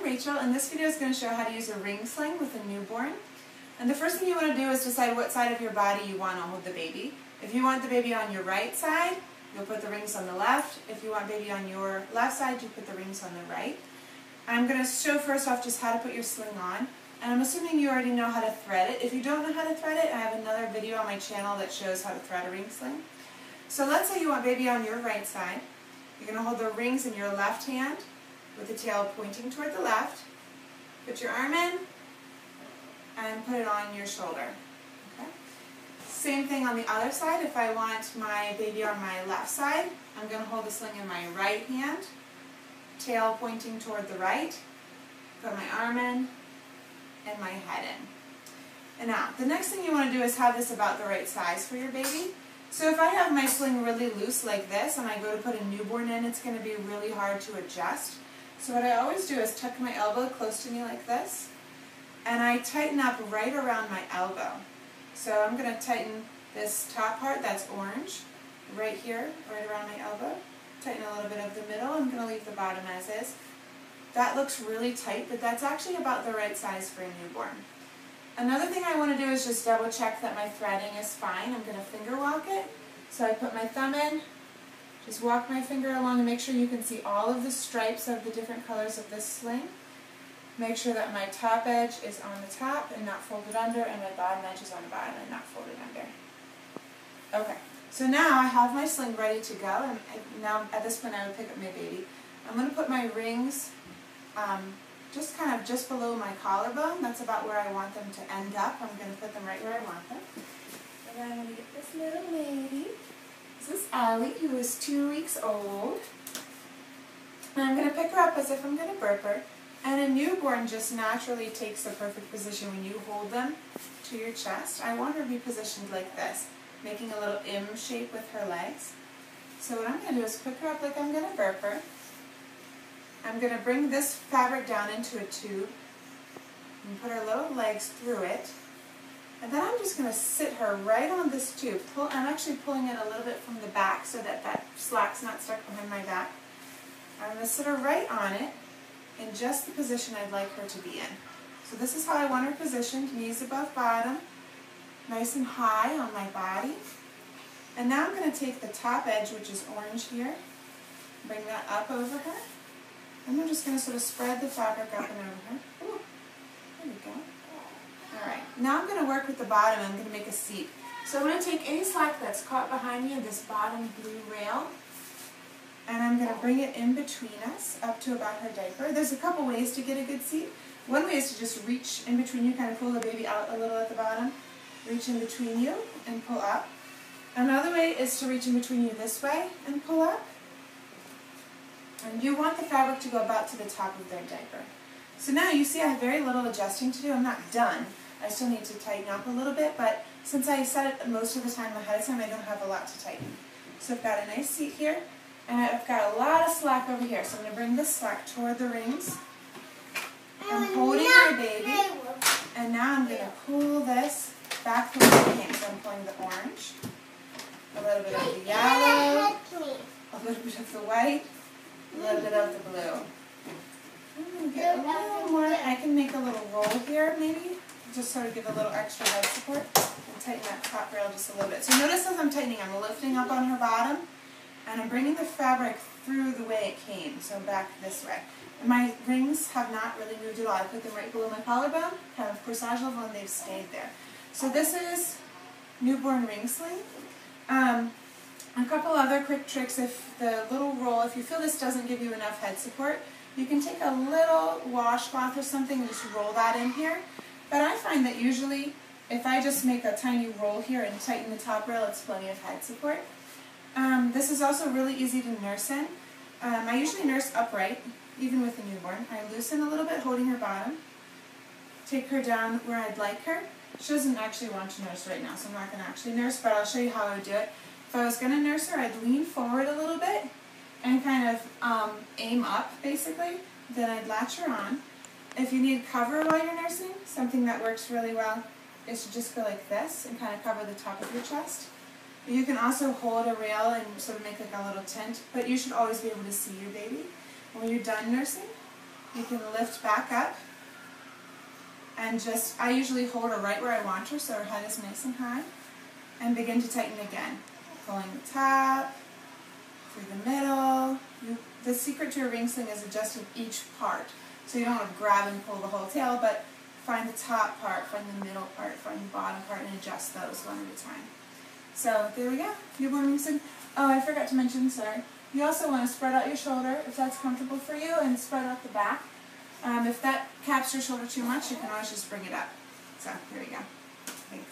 Rachel, and this video is going to show how to use a ring sling with a newborn. And the first thing you want to do is decide what side of your body you want to hold the baby. If you want the baby on your right side, you'll put the rings on the left. If you want baby on your left side, you put the rings on the right. I'm going to show first off just how to put your sling on. And I'm assuming you already know how to thread it. If you don't know how to thread it, I have another video on my channel that shows how to thread a ring sling. So let's say you want baby on your right side. You're going to hold the rings in your left hand with the tail pointing toward the left. Put your arm in and put it on your shoulder. Okay? Same thing on the other side. If I want my baby on my left side, I'm going to hold the sling in my right hand, tail pointing toward the right, put my arm in, and my head in. And now, the next thing you want to do is have this about the right size for your baby. So if I have my sling really loose like this and I go to put a newborn in, it's going to be really hard to adjust. So what I always do is tuck my elbow close to me like this, and I tighten up right around my elbow. So I'm going to tighten this top part that's orange, right here, right around my elbow. Tighten a little bit of the middle. I'm going to leave the bottom as is. That looks really tight, but that's actually about the right size for a newborn. Another thing I want to do is just double check that my threading is fine. I'm going to finger walk it. So I put my thumb in, just walk my finger along and make sure you can see all of the stripes of the different colors of this sling. Make sure that my top edge is on the top and not folded under, and my bottom edge is on the bottom and not folded under. Okay, so now I have my sling ready to go, and now at this point I would pick up my baby. I'm going to put my rings just kind of just below my collarbone. That's about where I want them to end up. I'm going to put them right where I want them. And then I'm going to get this little lady. This is Allie, who is 2 weeks old. And I'm going to pick her up as if I'm going to burp her. And a newborn just naturally takes the perfect position when you hold them to your chest. I want her to be positioned like this, making a little M shape with her legs. So what I'm going to do is pick her up like I'm going to burp her. I'm going to bring this fabric down into a tube and put her little legs through it. And then I'm just going to sit her right on this tube. I'm actually pulling it a little bit from the back so that that slack's not stuck behind my back. I'm going to sit her right on it in just the position I'd like her to be in. So this is how I want her positioned, knees above bottom, nice and high on my body. And now I'm going to take the top edge, which is orange here, bring that up over her. And I'm just going to sort of spread the fabric up and over her. Ooh, there we go. Alright, now I'm going to work with the bottom. I'm going to make a seat. So I'm going to take any slack that's caught behind me in this bottom blue rail, and I'm going to bring it in between us up to about her diaper. There's a couple ways to get a good seat. One way is to just reach in between you, kind of pull the baby out a little at the bottom, reach in between you and pull up. Another way is to reach in between you this way and pull up. And you want the fabric to go about to the top of their diaper. So now you see I have very little adjusting to do. I'm not done. I still need to tighten up a little bit, but since I set it most of the time ahead of time, I don't have a lot to tighten. So I've got a nice seat here, and I've got a lot of slack over here. So I'm going to bring this slack toward the rings. I'm holding my baby, and now I'm going to pull this back from the pink. So I'm pulling the orange, a little bit of the yellow, a little bit of the white, a little bit of the blue. I'm going to get a little more. I can make a little roll here, maybe, just sort of give a little extra head support, and tighten that top rail just a little bit. So notice as I'm tightening, I'm lifting up on her bottom, and I'm bringing the fabric through the way it came, so back this way. And my rings have not really moved at all. I put them right below my collarbone, kind of corsage level, and they've stayed there. So this is newborn ring sling. A couple other quick tricks. If the little roll, if you feel this doesn't give you enough head support, you can take a little washcloth or something and just roll that in here. But I find that usually if I just make a tiny roll here and tighten the top rail, it's plenty of head support. This is also really easy to nurse in. I usually nurse upright, even with a newborn. I loosen a little bit, holding her bottom, take her down where I'd like her. She doesn't actually want to nurse right now, so I'm not going to actually nurse, but I'll show you how I would do it. If I was going to nurse her, I'd lean forward a little bit and kind of aim up, basically. Then I'd latch her on. If you need cover while you're nursing, something that works really well is to just go like this and kind of cover the top of your chest. You can also hold a rail and sort of make like a little tent, but you should always be able to see your baby. When you're done nursing, You can lift back up and just, I usually hold her right where I want her so her head is nice and high, and begin to tighten again. Pulling the top, through the middle. The secret to a ring sling is adjusting each part. So you don't want to grab and pull the whole tail, but find the top part, find the middle part, find the bottom part, and adjust those one at a time. So there we go, newborn ring sling. Oh, I forgot to mention, sorry. You also want to spread out your shoulder if that's comfortable for you, and spread out the back. If that caps your shoulder too much, you can always just bring it up. So here we go. Thanks.